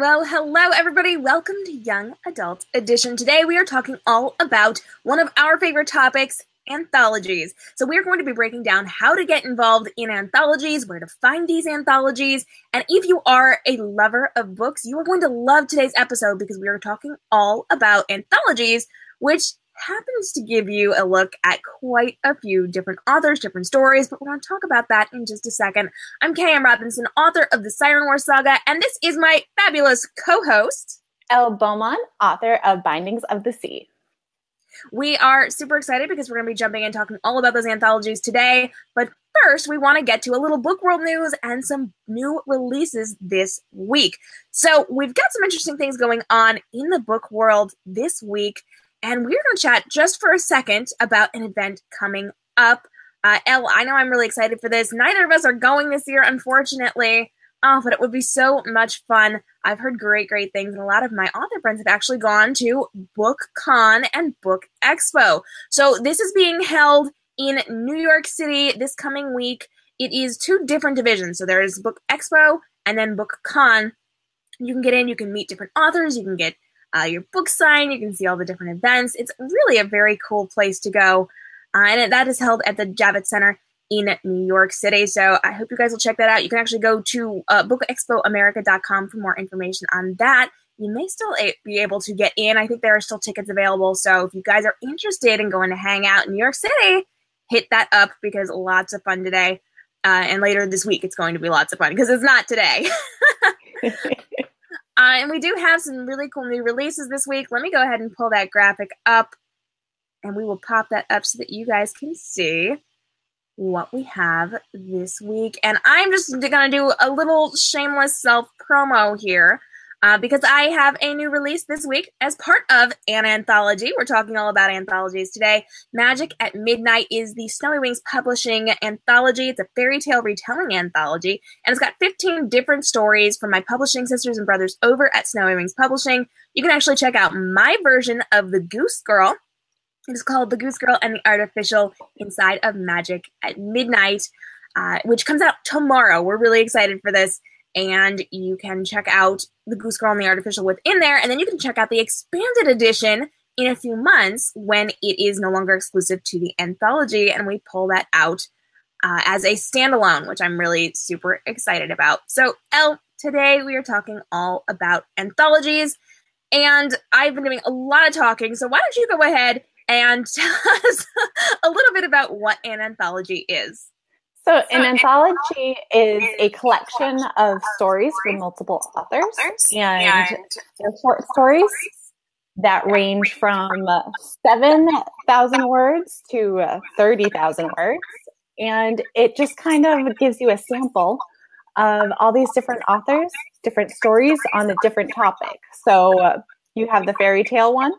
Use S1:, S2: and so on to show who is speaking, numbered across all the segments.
S1: Well, hello everybody. Welcome to Young Adult Edition. Today we are talking all about one of our favorite topics, anthologies. So we are going to be breaking down how to get involved in anthologies, where to find these anthologies, and if you are a lover of books, you are going to love today's episode because we are talking all about anthologies, which happens to give you a look at quite a few different authors, different stories, but we're going to talk about that in just a second. I'm k.m. Robinson, author of the Siren War Saga, and this is my fabulous co-host,
S2: Elle Beaumont, author of Bindings of the Sea.
S1: We are super excited because we're going to be jumping in talking all about those anthologies today, but first we want to get to a little book world news and some new releases this week. So we've got some interesting things going on in the book world this week, and we're going to chat just for a second about an event coming up. Elle, I know I'm really excited for this. Neither of us are going this year, unfortunately. Oh, but it would be so much fun. I've heard great things, and a lot of my author friends have actually gone to BookCon and Book Expo. So this is being held in New York City this coming week. It is two different divisions. So there is Book Expo and then BookCon. You can get in, you can meet different authors, you can get your book signed, you can see all the different events. It's really a very cool place to go. And that is held at the Javits Center in New York City. So I hope you guys will check that out. You can actually go to bookexpoamerica.com for more information on that. You may still be able to get in. I think there are still tickets available. So if you guys are interested in going to hang out in New York City, hit that up because lots of fun today. And later this week, it's going to be lots of fun because it's not today. And we do have some really cool new releases this week. Let me go ahead and pull that graphic up, and we will pop that up so that you guys can see what we have this week. And I'm just going to do a little shameless self-promo here because I have a new release this week as part of an anthology. We're talking all about anthologies today. Magic at Midnight is the Snowy Wings Publishing anthology. It's a fairy tale retelling anthology, and it's got 15 different stories from my publishing sisters and brothers over at Snowy Wings Publishing. You can actually check out my version of The Goose Girl. It is called The Goose Girl and the Artificial inside of Magic at Midnight, which comes out tomorrow. We're really excited for this. And you can check out The Goose Girl and the Artificial within there. And then you can check out the expanded edition in a few months when it is no longer exclusive to the anthology. And we pull that out as a standalone, which I'm really super excited about. So, Elle, today we are talking all about anthologies. And I've been doing a lot of talking. So why don't you go ahead and tell us a little bit about what an anthology is.
S2: So an anthology is a collection of stories from multiple authors, and they're short stories that range from 7,000 words to 30,000 words. And it just kind of gives you a sample of all these different authors, different stories on a different topic. So you have the fairy tale one.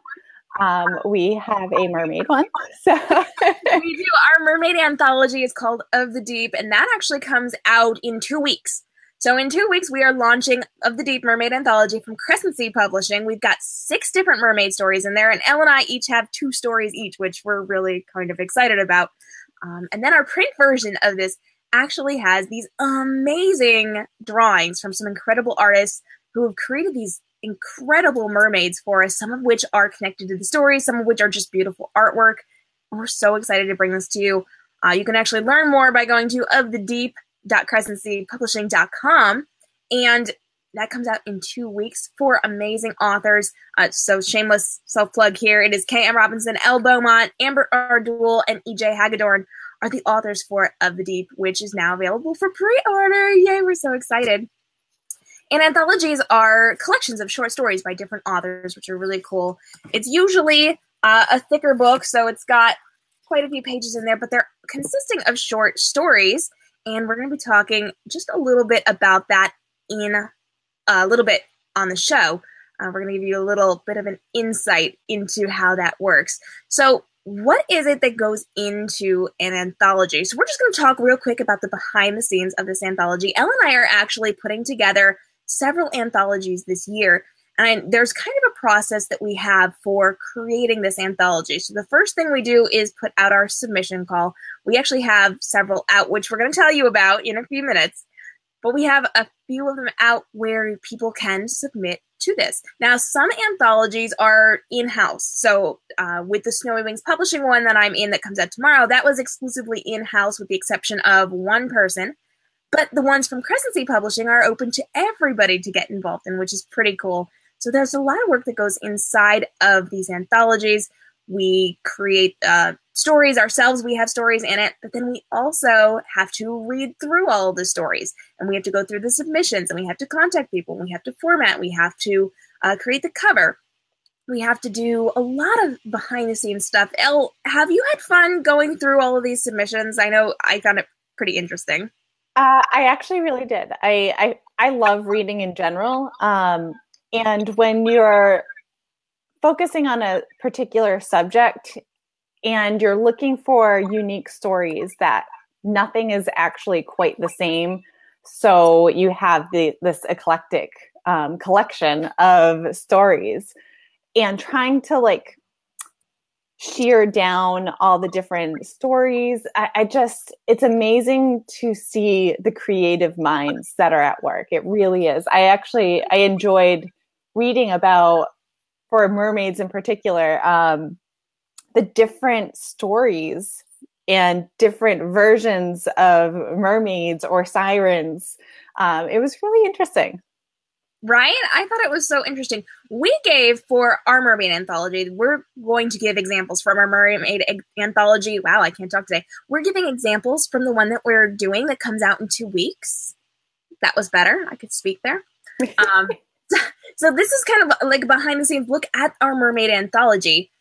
S2: We have a mermaid one. So
S1: we do. Our mermaid anthology is called Of the Deep, and that actually comes out in 2 weeks. So in 2 weeks, we are launching Of the Deep Mermaid Anthology from Crescent Sea Publishing. We've got 6 different mermaid stories in there, and Elle and I each have 2 stories each, which we're really kind of excited about. And then our print version of this actually has these amazing drawings from some incredible artists who have created these incredible mermaids for us, some of which are connected to the story, some of which are just beautiful artwork. And we're so excited to bring this to you. You can actually learn more by going to ofthedeep.crescentseapublishing.com, and that comes out in 2 weeks for amazing authors. So shameless self-plug here. It is K.m. Robinson, Elle Beaumont, Amber Ardul, and E.J. Hagedorn are the authors for Of the Deep, which is now available for pre-order. Yay, we're so excited. And anthologies are collections of short stories by different authors, which are really cool. It's usually a thicker book, so it's got quite a few pages in there, but they're consisting of short stories. And we're going to be talking just a little bit about that in a little bit on the show. We're going to give you a little bit of an insight into how that works. So what is it that goes into an anthology? So we're just going to talk real quick about the behind the scenes of this anthology. Elle and I are actually putting together several anthologies this year, and there's kind of a process that we have for creating this anthology. So the first thing we do is put out our submission call. We actually have several out, which we're going to tell you about in a few minutes. but we have a few of them out where people can submit to this. Now, some anthologies are in-house. So with the Snowy Wings Publishing one that I'm in that comes out tomorrow, that was exclusively in-house with the exception of one person. But the ones from Crescency Publishing are open to everybody to get involved in, which is pretty cool. So there's a lot of work that goes inside of these anthologies. We create stories ourselves. We have stories in it, but then we also have to read through all of the stories, and we have to go through the submissions, and we have to contact people. We have to format. We have to create the cover. We have to do a lot of behind-the-scenes stuff. Elle, have you had fun going through all of these submissions? I know I found it pretty interesting.
S2: I actually really did. I love reading in general. And when you're focusing on a particular subject and you're looking for unique stories, that nothing is actually quite the same. So you have this eclectic collection of stories, and trying to like shear down all the different stories. It's amazing to see the creative minds that are at work. It really is. I enjoyed reading about, for mermaids in particular, the different stories and different versions of mermaids or sirens. It was really interesting.
S1: Right? I thought it was so interesting. We gave, for our Mermaid Anthology, we're going to give examples from our Mermaid Anthology. Wow, I can't talk today. We're giving examples from the one that we're doing that comes out in 2 weeks. That was better. I could speak there. So this is kind of like a behind the scenes look at our Mermaid Anthology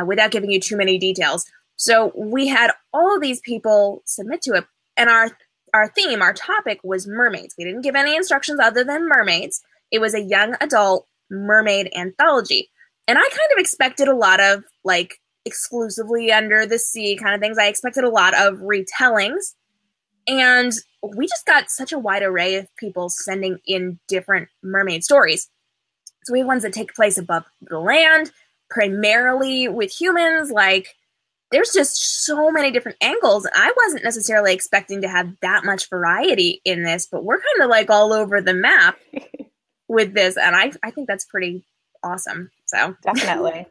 S1: without giving you too many details. So we had all of these people submit to it, and our theme, our topic was mermaids. We didn't give any instructions other than mermaids. It was a young adult mermaid anthology. And I kind of expected a lot of, like, exclusively under the sea kind of things. I expected a lot of retellings. And we just got such a wide array of people sending in different mermaid stories. So we have ones that take place above the land, primarily with humans. Like, there's just so many different angles. I wasn't necessarily expecting to have that much variety in this, but we're kind of like all over the map with this, and I think that's pretty awesome. So
S2: definitely.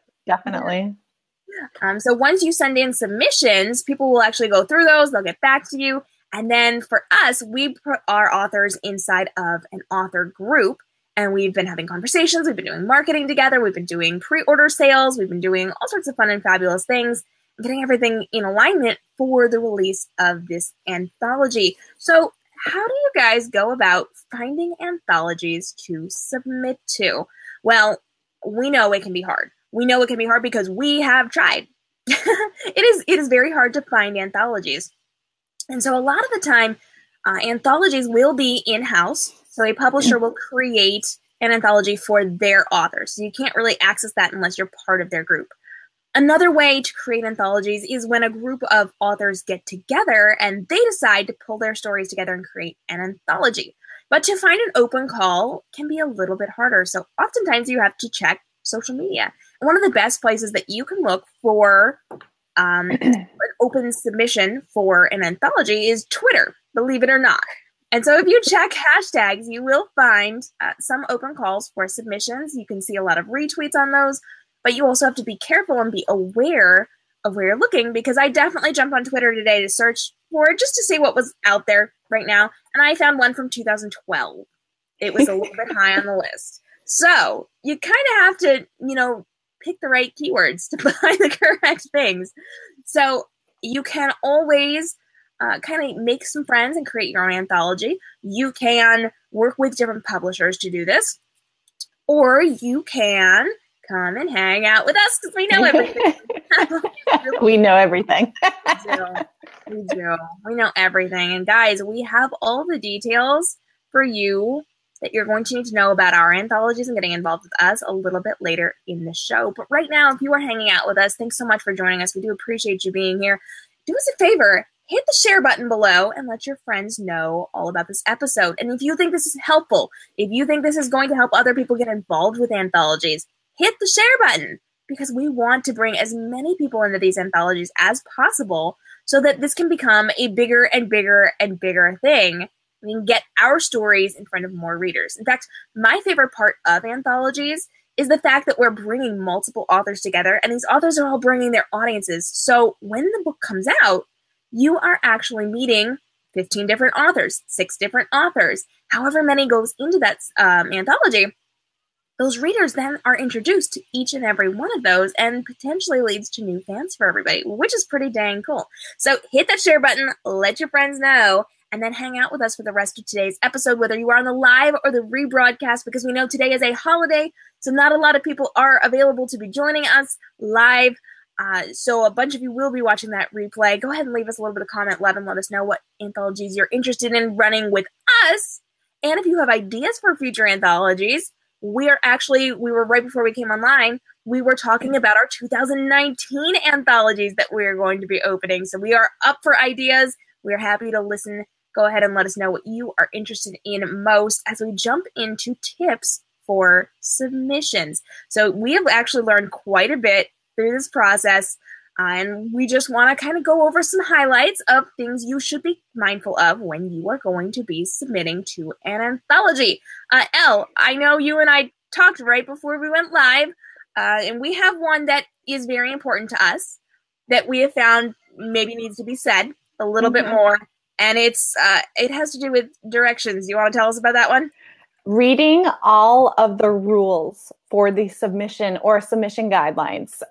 S1: So once you send in submissions, people will actually go through those. They'll get back to you, and then for us, we put our authors inside of an author group, and we've been having conversations. We've been doing marketing together. We've been doing pre-order sales. We've been doing all sorts of fun and fabulous things, getting everything in alignment for the release of this anthology. So how do you guys go about finding anthologies to submit to? Well, we know it can be hard. We know it can be hard because we have tried. It is very hard to find anthologies. And so a lot of the time, anthologies will be in-house. So a publisher will create an anthology for their authors. So you can't really access that unless you're part of their group. Another way to create anthologies is when a group of authors get together and they decide to pull their stories together and create an anthology. But to find an open call can be a little bit harder. So oftentimes you have to check social media. And one of the best places that you can look for an open submission for an anthology is Twitter, believe it or not. And so if you check hashtags, you will find some open calls for submissions. You can see a lot of retweets on those. But you also have to be careful and be aware of where you're looking, because I definitely jumped on Twitter today to search for it just to see what was out there right now. And I found one from 2012. It was a little bit high on the list. So you kind of have to, pick the right keywords to find the correct things. So you can always kind of make some friends and create your own anthology. You can work with different publishers to do this. Or you can come and hang out with us because we know everything.
S2: We know everything.
S1: We do. We know everything. And guys, we have all the details for you that you're going to need to know about our anthologies and getting involved with us a little bit later in the show. But right now, if you are hanging out with us, thanks so much for joining us. We do appreciate you being here. Do us a favor, hit the share button below and let your friends know all about this episode. And if you think this is helpful, if you think this is going to help other people get involved with anthologies, hit the share button, because we want to bring as many people into these anthologies as possible so that this can become a bigger and bigger and bigger thing we can get our stories in front of more readers. In fact, my favorite part of anthologies is the fact that we're bringing multiple authors together, and these authors are all bringing their audiences. So when the book comes out, you are actually meeting 15 different authors, 6 different authors, however many goes into that anthology. Those readers then are introduced to each and every one of those and potentially leads to new fans for everybody, which is pretty dang cool. So hit that share button, let your friends know, and then hang out with us for the rest of today's episode, whether you are on the live or the rebroadcast, because we know today is a holiday, so not a lot of people are available to be joining us live. So a bunch of you will be watching that replay. Go ahead and leave us a little bit of comment, let us know what anthologies you're interested in running with us. And if you have ideas for future anthologies, we were right before we came online, we were talking about our 2019 anthologies that we are going to be opening. So we are up for ideas. We are happy to listen. Go ahead and let us know what you are interested in most as we jump into tips for submissions. So we have actually learned quite a bit through this process, and we just want to kind of go over some highlights of things you should be mindful of when you are going to be submitting to an anthology. Elle, I know you and I talked right before we went live, and we have one that is very important to us that we have found maybe needs to be said a little bit more, and it has to do with directions. You want to tell us about that one?
S2: Reading all of the rules for the submission or submission guidelines.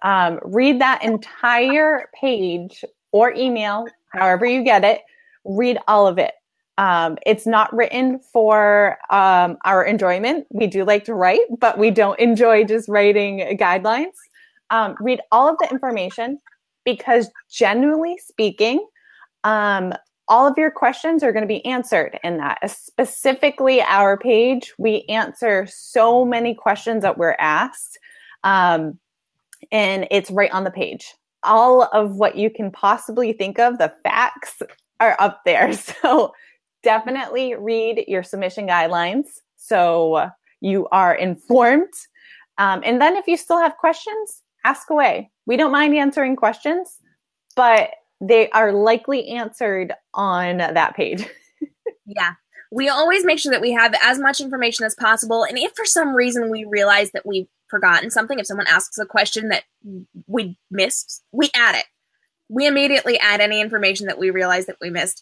S2: Read that entire page or email, however you get it. Read all of it. It's not written for our enjoyment. We do like to write, but we don't enjoy just writing guidelines. Read all of the information because generally speaking, all of your questions are going to be answered in that. Specifically, our page, we answer so many questions that we're asked, and it's right on the page. All of what you can possibly think of, the facts are up there. So definitely read your submission guidelines so you are informed. And then if you still have questions, ask away. We don't mind answering questions, but they are likely answered on that page.
S1: Yeah. We always make sure that we have as much information as possible. And if for some reason we realize that we've forgotten something, if someone asks a question that we missed, we add it. We immediately add any information that we realize that we missed.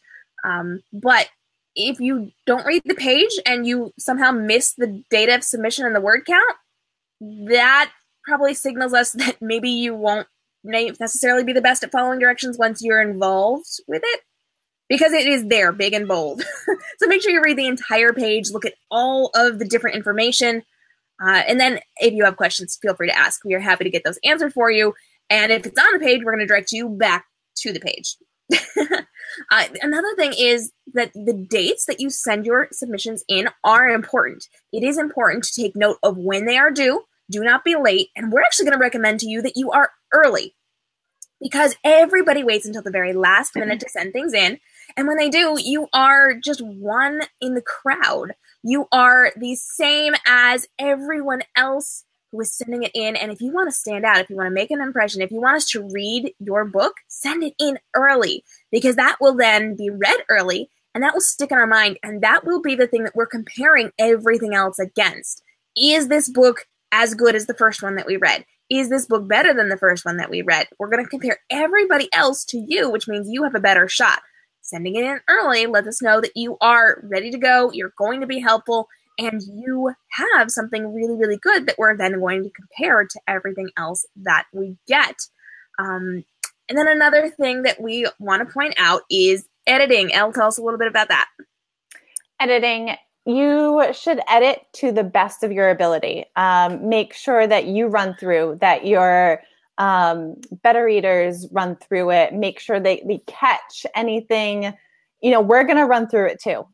S1: But if you don't read the page and you somehow miss the date of submission and the word count, that probably signals us that maybe you won't necessarily be the best at following directions once you're involved with it, because it is there, big and bold. So make sure you read the entire page, look at all of the different information, and then if you have questions, feel free to ask. We are happy to get those answered for you, and if it's on the page, we're going to direct you back to the page. Another thing is that the dates that you send your submissions in are important. It is important to take note of when they are due. Do not be late, and we're actually going to recommend to you that you are early, because everybody waits until the very last minute to send things in, and when they do, you are just one in the crowd. You are the same as everyone else who is sending it in, and if you want to stand out, if you want to make an impression, if you want us to read your book, send it in early, because that will then be read early, and that will stick in our mind, and that will be the thing that we're comparing everything else against. Is this book as good as the first one that we read? Is this book better than the first one that we read? We're going to compare everybody else to you, which means you have a better shot. Sending it in early lets us know that you are ready to go, you're going to be helpful, and you have something really, really good that we're then going to compare to everything else that we get. And then another thing that we want to point out is editing. Elle, tell us a little bit about that.
S2: Editing. You should edit to the best of your ability. Make sure that you run through, that your beta readers run through it. Make sure they catch anything. We're going to run through it too.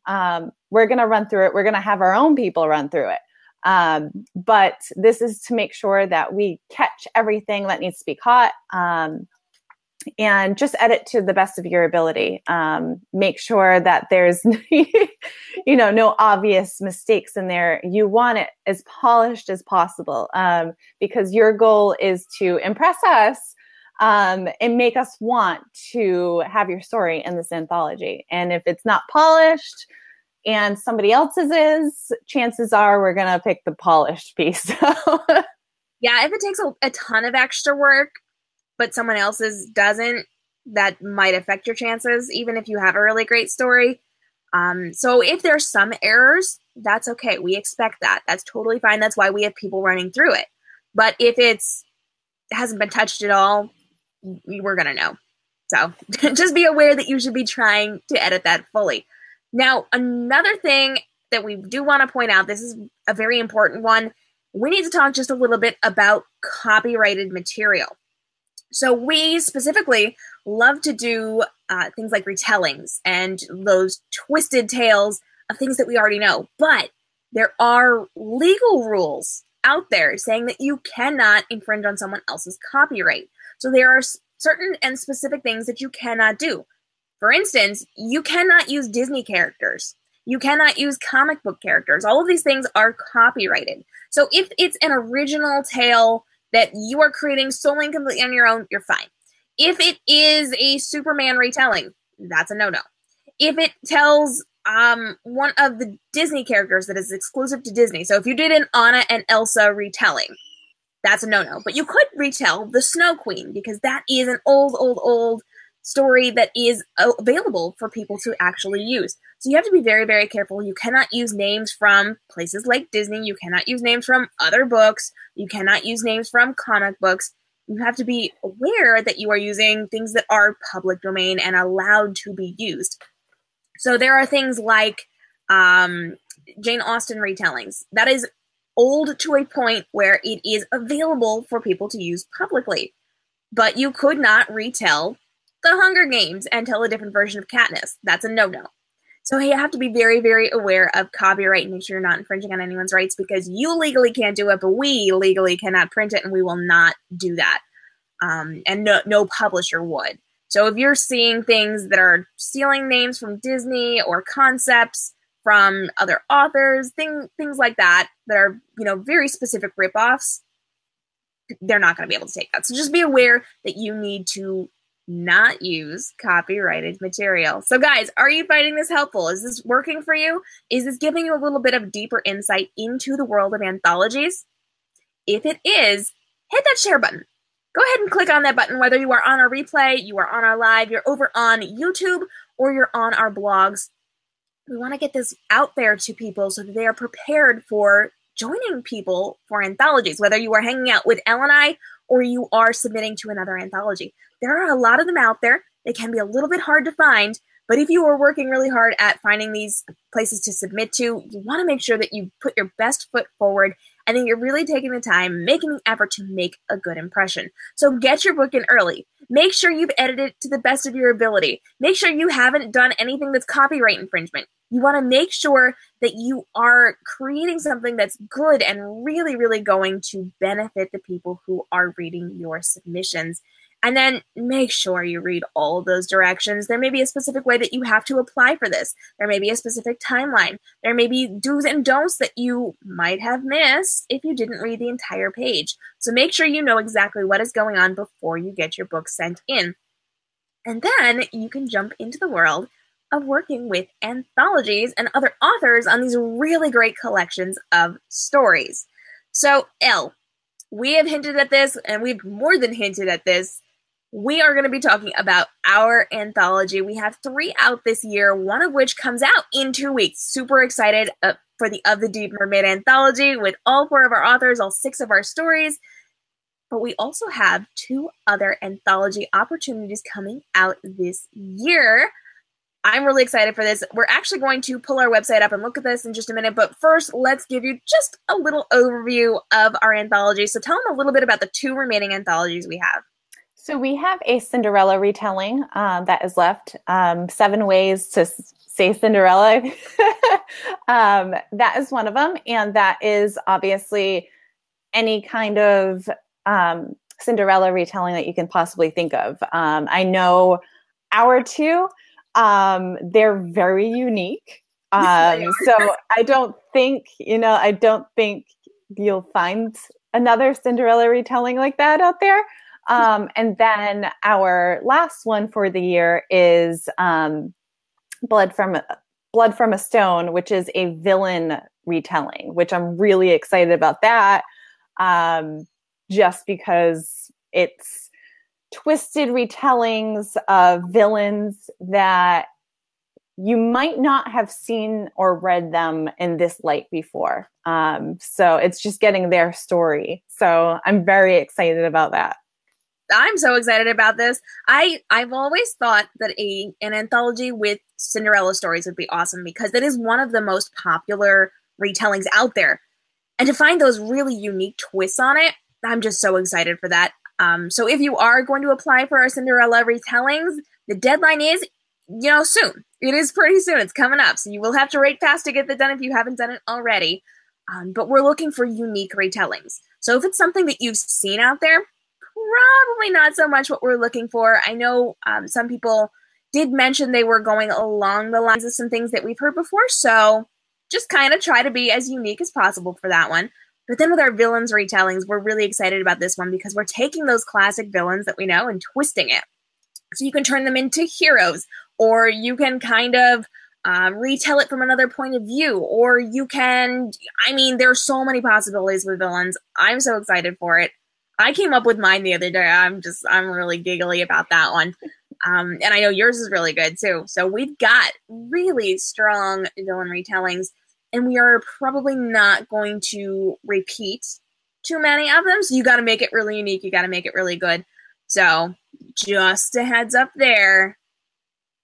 S2: We're going to run through it. We're going to have our own people run through it. But this is to make sure that we catch everything that needs to be caught. And just edit to the best of your ability. Make sure that there's, no obvious mistakes in there. You want it as polished as possible, because your goal is to impress us and make us want to have your story in this anthology. And if it's not polished, and somebody else's is, chances are we're going to pick the polished piece.
S1: Yeah, if it takes a ton of extra work, but someone else's doesn't, that might affect your chances, even if you have a really great story. So if there's some errors, that's okay. We expect that. That's totally fine. That's why we have people running through it. But if it hasn't been touched at all, we're going to know. So just be aware that you should be trying to edit that fully. Now, another thing that we do want to point out, this is a very important one. We need to talk just a little bit about copyrighted material. So we specifically love to do things like retellings and those twisted tales of things that we already know. But there are legal rules out there saying that you cannot infringe on someone else's copyright. So there are certain and specific things that you cannot do. For instance, you cannot use Disney characters. You cannot use comic book characters. All of these things are copyrighted. So if it's an original tale that you are creating solely and completely on your own, you're fine. If it is a Superman retelling, that's a no-no. If it tells one of the Disney characters that is exclusive to Disney, so if you did an Anna and Elsa retelling, that's a no-no. But you could retell the Snow Queen, because that is an old story that is available for people to actually use. So you have to be very, very careful. You cannot use names from places like Disney. You cannot use names from other books. You cannot use names from comic books. You have to be aware that you are using things that are public domain and allowed to be used. So there are things like Jane Austen retellings. That is old to a point where it is available for people to use publicly. But you could not retell The Hunger Games and tell a different version of Katniss. That's a no-no. So you have to be very, very aware of copyright and make sure you're not infringing on anyone's rights, because you legally can't do it, but we legally cannot print it, and we will not do that. And no publisher would. So if you're seeing things that are stealing names from Disney or concepts from other authors, things like that are, very specific ripoffs, they're not going to be able to take that. So just be aware that you need to not use copyrighted material. So guys, are you finding this helpful? Is this working for you? Is this giving you a little bit of deeper insight into the world of anthologies? If it is, hit that share button. Go ahead and click on that button, whether you are on our replay, you are on our live, you're over on YouTube, or you're on our blogs. We want to get this out there to people so that they are prepared for joining people for anthologies, whether you are hanging out with Elle and I, or you are submitting to another anthology. There are a lot of them out there. They can be a little bit hard to find, but if you are working really hard at finding these places to submit to, you want to make sure that you put your best foot forward and then you're really taking the time, making the effort to make a good impression. So get your book in early. Make sure you've edited it to the best of your ability. Make sure you haven't done anything that's copyright infringement. You want to make sure that you are creating something that's good and really, really going to benefit the people who are reading your submissions. And then make sure you read all of those directions. There may be a specific way that you have to apply for this. There may be a specific timeline. There may be do's and don'ts that you might have missed if you didn't read the entire page. So make sure you know exactly what is going on before you get your book sent in. And then you can jump into the world of working with anthologies and other authors on these really great collections of stories. So, Elle, we have hinted at this, and we've more than hinted at this. We are going to be talking about our anthology. We have 3 out this year, one of which comes out in 2 weeks. Super excited for the Of the Deep Mermaid Anthology with all 4 of our authors, all 6 of our stories. But we also have 2 other anthology opportunities coming out this year. I'm really excited for this. We're actually going to pull our website up and look at this in just a minute. But first, let's give you just a little overview of our anthology. So tell them a little bit about the 2 remaining anthologies we have.
S2: So we have a Cinderella retelling that is left. 7 ways to say Cinderella. That is one of them. And that is obviously any kind of Cinderella retelling that you can possibly think of. I know our 2, they're very unique. So I don't think you'll find another Cinderella retelling like that out there. And then our last one for the year is Blood from Blood from a Stone, which is a villain retelling, which I'm really excited about that, just because it's twisted retellings of villains that you might not have seen or read them in this light before. So it's just getting their story. So I'm very excited about that.
S1: I'm so excited about this. I've always thought that an anthology with Cinderella stories would be awesome because it is one of the most popular retellings out there. And to find those really unique twists on it, I'm just so excited for that. So if you are going to apply for our Cinderella retellings, the deadline is, soon. It is pretty soon. It's coming up. So you will have to rate fast to get that done if you haven't done it already. But we're looking for unique retellings. So if it's something that you've seen out there, probably not so much what we're looking for. I know some people did mention they were going along the lines of some things that we've heard before, so just kind of try to be as unique as possible for that one. But then with our villains retellings, we're really excited about this one because we're taking those classic villains that we know and twisting it. So you can turn them into heroes, or you can kind of retell it from another point of view, or you can, there's so many possibilities with villains. I'm so excited for it. I came up with mine the other day. I'm really giggly about that one. And I know yours is really good too. So we've got really strong villain retellings, and we are probably not going to repeat too many of them. So you got to make it really unique. You got to make it really good. So just a heads up there.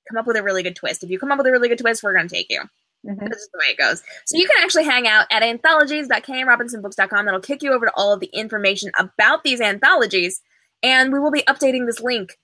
S1: Come up with a really good twist. If you come up with a really good twist, we're going to take you. Mm-hmm. This is the way it goes. So you can actually hang out at anthologies.k.m.robinsonbooks.com. That'll kick you over to all of the information about these anthologies, and we will be updating this link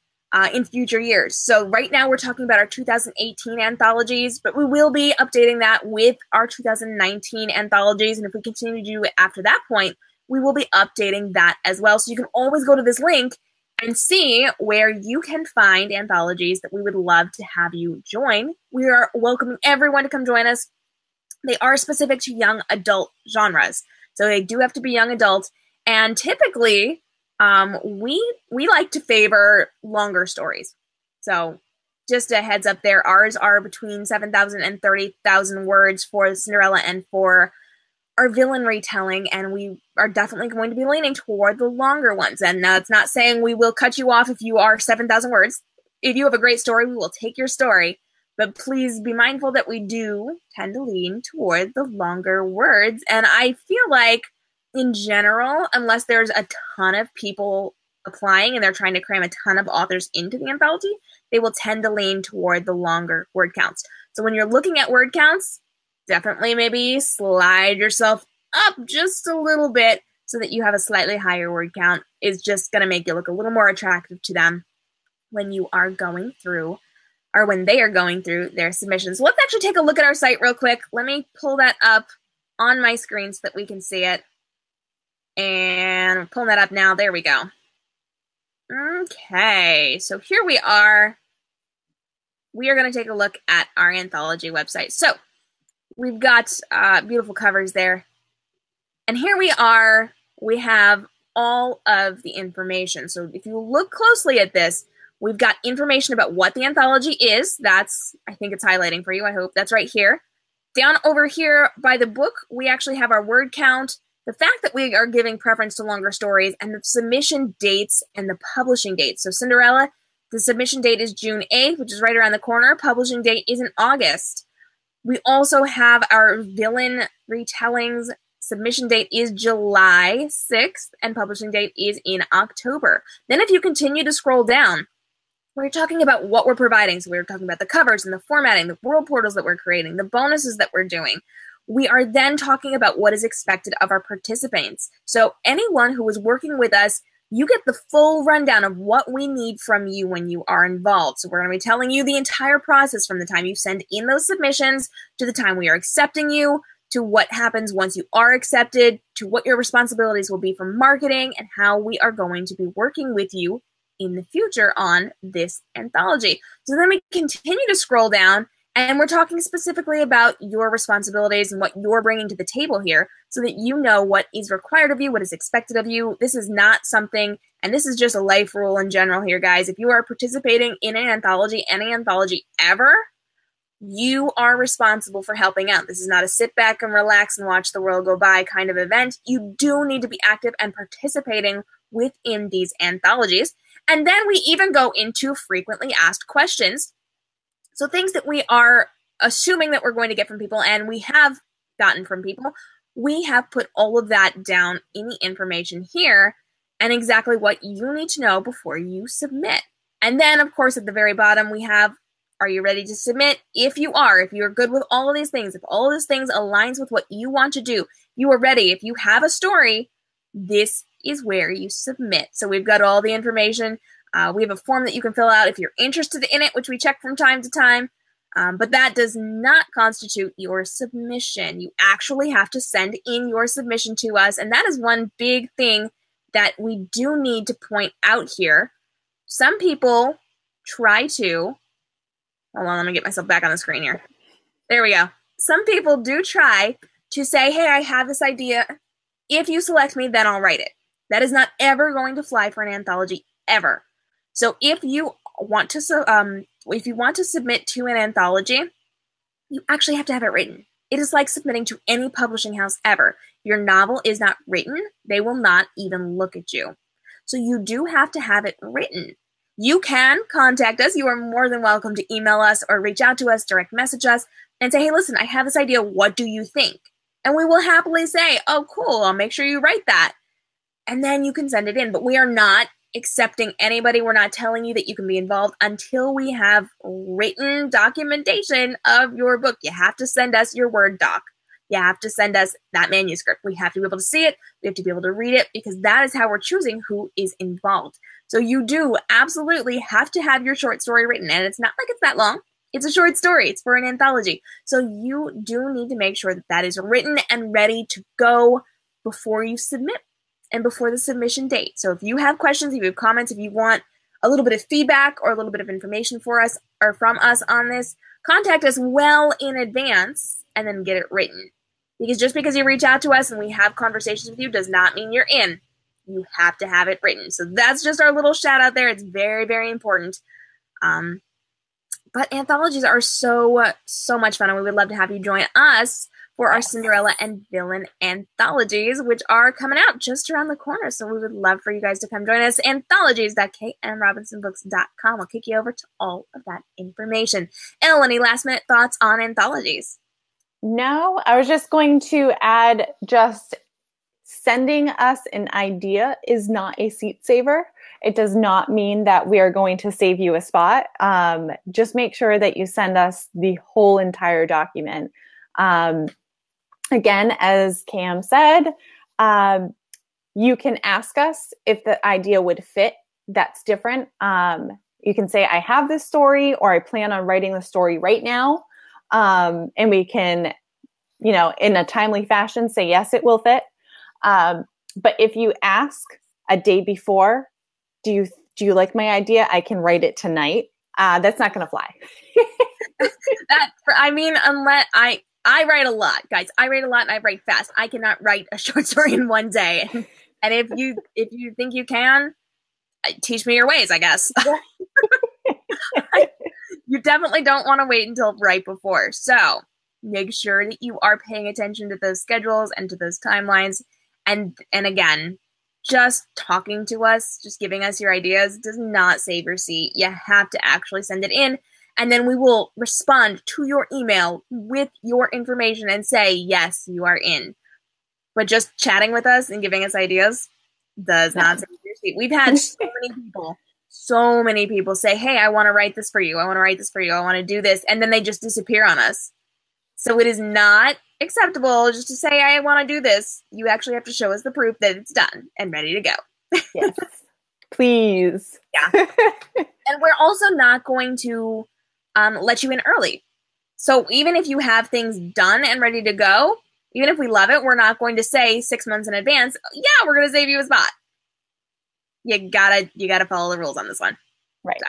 S1: in future years. So right now we're talking about our 2018 anthologies, but we will be updating that with our 2019 anthologies, and if we continue to do it after that point, we will be updating that as well. So you can always go to this link and see where you can find anthologies that we would love to have you join. We are welcoming everyone to come join us. They are specific to young adult genres, so they do have to be young adult. And typically, we like to favor longer stories. So just a heads up there, ours are between 7,000 and 30,000 words for Cinderella and for our villain retelling, and we are definitely going to be leaning toward the longer ones. And it's not saying we will cut you off if you are 7,000 words. If you have a great story, we will take your story. But please be mindful that we do tend to lean toward the longer words. And I feel like, in general, unless there's a ton of people applying and they're trying to cram a ton of authors into the anthology, they will tend to lean toward the longer word counts. So when you're looking at word counts, definitely maybe slide yourself up just a little bit so that you have a slightly higher word count. Is just going to make you look a little more attractive to them when you are going through, or when they are going through their submissions. So let's actually take a look at our site real quick. Let me pull that up on my screen so that we can see it. And I'm pulling that up now. There we go. Okay, so here we are. We are going to take a look at our anthology website. So we've got beautiful covers there. And here we are. We have all of the information. So if you look closely at this, we've got information about what the anthology is. That's, I think it's highlighting for you. I hope that's right here. Down over here by the book, we actually have our word count, the fact that we are giving preference to longer stories, and the submission dates and the publishing dates. So Cinderella, the submission date is June 8th, which is right around the corner. Publishing date is in August. We also have our villain retellings. Submission date is July 6th, and publishing date is in October. Then if you continue to scroll down, we're talking about what we're providing. So we're talking about the covers and the formatting, the world portals that we're creating, the bonuses that we're doing. We are then talking about what is expected of our participants. So anyone who is working with us, you get the full rundown of what we need from you when you are involved. So we're going to be telling you the entire process from the time you send in those submissions to the time we are accepting you, to what happens once you are accepted, to what your responsibilities will be for marketing, and how we are going to be working with you in the future on this anthology. So then we continue to scroll down, and we're talking specifically about your responsibilities and what you're bringing to the table here so that you know what is required of you, what is expected of you. This is not something, and this is just a life rule in general here, guys. If you are participating in an anthology, any anthology ever, You are responsible for helping out. This is not a sit back and relax and watch the world go by kind of event. You do need to be active and participating within these anthologies. And then we even go into frequently asked questions. So things that we are assuming that we're going to get from people, and we have gotten from people, we have put all of that down in the information here and exactly what you need to know before you submit. And then, of course, at the very bottom, we have, are you ready to submit? If you are, if you're good with all of these things, if all of these things aligns with what you want to do, you are ready. If you have a story, this is where you submit. So we've got all the information. We have a form that you can fill out if you're interested in it, which we check from time to time. But that does not constitute your submission. You actually have to send in your submission to us. And that is one big thing that we do need to point out here. Some people try to, hold on, let me get myself back on the screen here. There we go. Some people do try to say, hey, I have this idea. If you select me, then I'll write it. That is not ever going to fly for an anthology, ever. So if you want to submit to an anthology, you actually have to have it written. It is like submitting to any publishing house ever. Your novel is not written, they will not even look at you. So you do have to have it written. You can contact us. You are more than welcome to email us or reach out to us, direct message us, and say, hey, listen, I have this idea. What do you think? And we will happily say, oh, cool, I'll make sure you write that. And then you can send it in. But we are not accepting anybody. We're not telling you that you can be involved until we have written documentation of your book. You have to send us your Word doc. You have to send us that manuscript. We have to be able to see it. We have to be able to read it, because that is how we're choosing who is involved. So you do absolutely have to have your short story written. And it's not like it's that long. It's a short story. It's for an anthology. So you do need to make sure that that is written and ready to go before you submit and before the submission date. So if you have questions, if you have comments, if you want a little bit of feedback or a little bit of information for us or from us on this, contact us well in advance and then get it written. Because just because you reach out to us and we have conversations with you does not mean you're in. You have to have it written. So that's just our little shout out there. It's very, very important. But anthologies are so much fun, and we would love to have you join us for our Cinderella and Villain anthologies, which are coming out just around the corner. So we would love for you guys to come join us. Anthologies.k.m.robinsonbooks.com. I'll kick you over to all of that information. Elle, any last minute thoughts on anthologies?
S2: No, I was just going to add, just sending us an idea is not a seat saver. It does not mean that we are going to save you a spot. Just make sure that you send us the whole entire document. Again, as Cam said, you can ask us if the idea would fit. That's different. You can say, I have this story, or I plan on writing the story right now. And we can, in a timely fashion say, yes, it will fit. But if you ask a day before, do you like my idea? I can write it tonight. That's not going to fly.
S1: Unless I write a lot, guys. I write a lot and I write fast. I cannot write a short story in one day. And if you think you can, teach me your ways, I guess. You definitely don't want to wait until right before. So make sure that you are paying attention to those schedules and to those timelines. And again, just talking to us, just giving us your ideas does not save your seat. You have to actually send it in. And then we will respond to your email with your information and say, yes, you are in. But just chatting with us and giving us ideas does not save your seat. We've had so many people say, hey, I want to write this for you. I want to write this for you. I want to do this. And then they just disappear on us. So it is not acceptable just to say, I want to do this. You actually have to show us the proof that it's done and ready to go.
S2: Yes, please.
S1: Yeah. And we're also not going to let you in early. So even if you have things done and ready to go, even if we love it, we're not going to say 6 months in advance, yeah, we're going to save you a spot. You gotta follow the rules on this one.
S2: Right.
S1: So,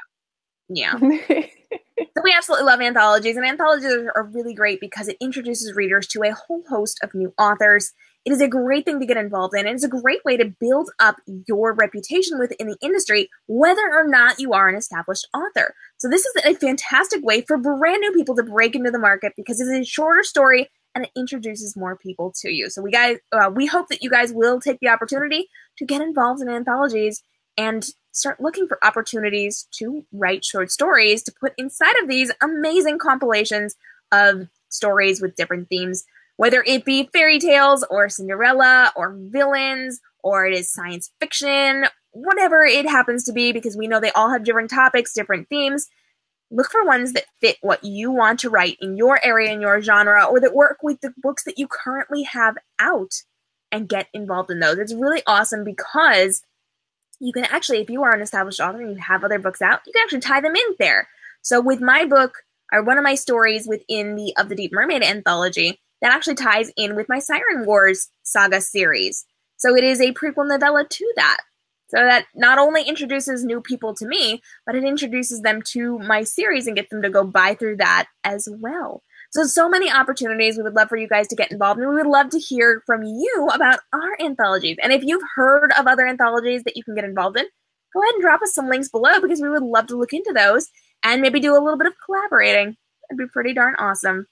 S1: Yeah. So we absolutely love anthologies, and anthologies are really great because it introduces readers to a whole host of new authors. It is a great thing to get involved in, and it's a great way to build up your reputation within the industry, whether or not you are an established author. So this is a fantastic way for brand new people to break into the market because it's a shorter story and it introduces more people to you. So we hope that you guys will take the opportunity to get involved in anthologies and start looking for opportunities to write short stories to put inside of these amazing compilations of stories with different themes, whether it be fairy tales or Cinderella or villains or it is science fiction, whatever it happens to be, because we know they all have different topics, different themes. Look for ones that fit what you want to write in your area, in your genre, or that work with the books that you currently have out and get involved in those. It's really awesome because you can actually, if you are an established author and you have other books out, you can actually tie them in there. So with my book, or one of my stories within the Of the Deep Mermaid Anthology, that actually ties in with my Siren Wars saga series. So it is a prequel novella to that. So that not only introduces new people to me, but it introduces them to my series and gets them to go buy through that as well. So many opportunities. We would love for you guys to get involved, and we would love to hear from you about our anthologies. And if you've heard of other anthologies that you can get involved in, go ahead and drop us some links below because we would love to look into those and maybe do a little bit of collaborating. That'd be pretty darn awesome.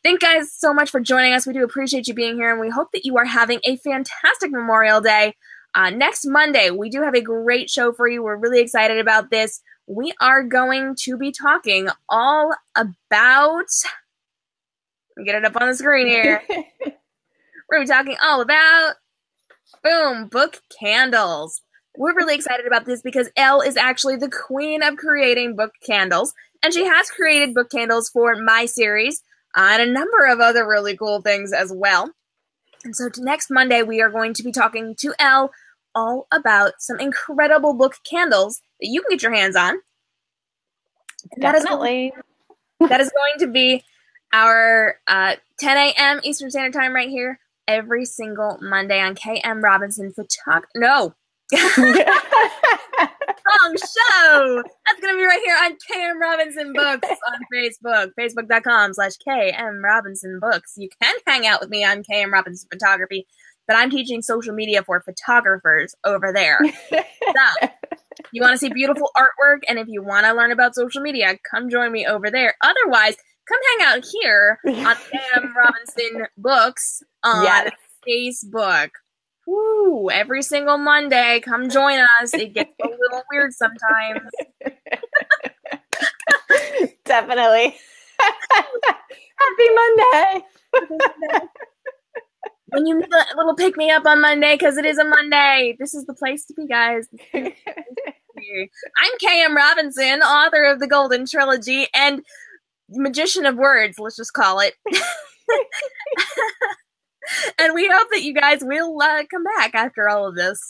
S1: Thank you guys so much for joining us. We do appreciate you being here, and we hope that you are having a fantastic Memorial Day. Next Monday, we do have a great show for you. We're really excited about this. We are going to be talking all about... Let me get it up on the screen here. We're going to be talking all about, boom, book candles. We're really excited about this because Elle is actually the queen of creating book candles. And she has created book candles for my series and a number of other really cool things as well. And so next Monday, we are going to be talking to Elle all about some incredible book candles that you can get your hands on. And
S2: Definitely.
S1: That is going to be our 10 a.m. Eastern Standard Time right here every single Monday on K.m. Robinson Photography. No. Wrong show. That's going to be right here on K.m. Robinson Books on Facebook. Facebook.com/K.m. Robinson Books. You can hang out with me on K.m. Robinson Photography, but I'm teaching social media for photographers over there. So, you want to see beautiful artwork, and if you want to learn about social media, come join me over there. Otherwise, come hang out here on K.m. Robinson Books on Facebook. Woo! Every single Monday, come join us. It gets a little weird sometimes.
S2: Definitely. Happy Monday.
S1: When you need a little pick me up on Monday, because it is a Monday, this is the place to be, guys. I'm K.m. Robinson, author of the Golden Trilogy and magician of words, let's just call it. And we hope that you guys will come back after all of this.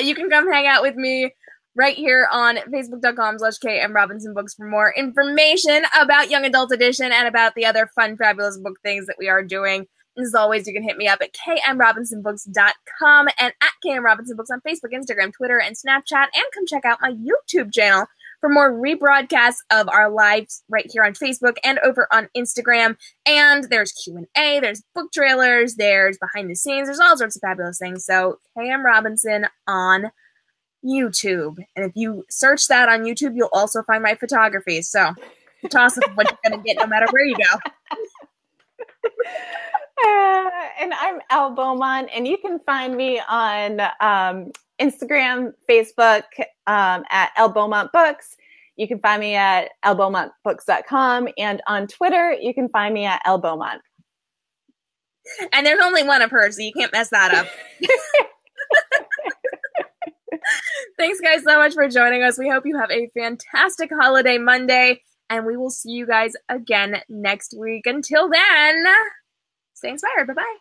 S1: You can come hang out with me right here on Facebook.com/K.m. Robinson Books for more information about Young Adult Edition and about the other fun, fabulous book things that we are doing. As always, you can hit me up at k.m.robinsonbooks.com and at K.m. Robinson Books on Facebook, Instagram, Twitter, and Snapchat. And come check out my YouTube channel for more rebroadcasts of our lives right here on Facebook and over on Instagram. And there's Q&A, there's book trailers, there's behind the scenes, there's all sorts of fabulous things. So K.m. Robinson on YouTube. And if you search that on YouTube, you'll also find my photography. So toss up what you're going to get no matter where you go.
S2: And I'm Elle Beaumont, and you can find me on Instagram, Facebook, at Elle Beaumont Books. You can find me at ellebeaumontbooks.com, and on Twitter, you can find me at Elle Beaumont.
S1: And there's only one of her, so you can't mess that up. Thanks, guys, so much for joining us. We hope you have a fantastic holiday Monday, and we will see you guys again next week. Until then, stay inspired. Bye-bye.